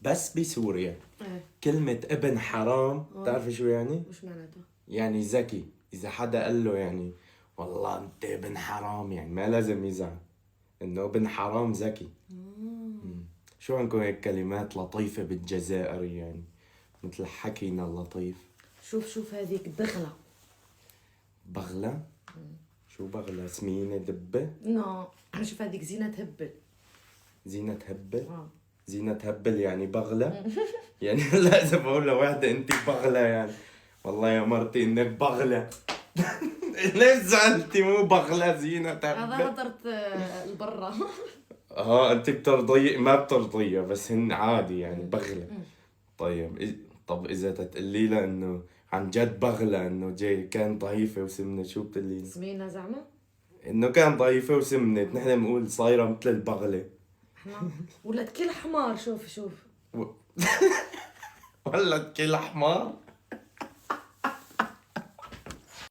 بس بسوريا ايه كلمة ابن حرام تعرفي شو يعني؟ وش معناتها؟ يعني ذكي. إذا حدا قال له يعني والله أنت ابن حرام، يعني ما لازم يزعل، إنه ابن حرام ذكي. شو عندكم هيك كلمات لطيفة بالجزائر يعني مثل حكينا اللطيف؟ شوف هذيك بغلة. بغلة؟ شو بغلة؟ سمينة دبة؟ نو شوف هذيك زينة تهبل. زينة تهبل؟ اه زينة تهبل يعني بغلة؟ يعني لازم أقول لوحدة أنت بغلة يعني والله يا مرتي إنك بغلة. ليش زعلتي؟ مو بغلة زينة هذا تهبل. هدرت البرة. أنت بترضي ما بترضيها بس هن عادي يعني بغلة. طيب طب إذا تتقلي لها إنه عن جد بغلة، إنه جاي كان ضعيفة وسمنة، شو بتقلي لها؟ سمينا زعمة. إنه كان ضعيفة وسمنت، نحن بنقول صايرة مثل البغلة. احنا ولد كل حمار. شوف ولد كل حمار.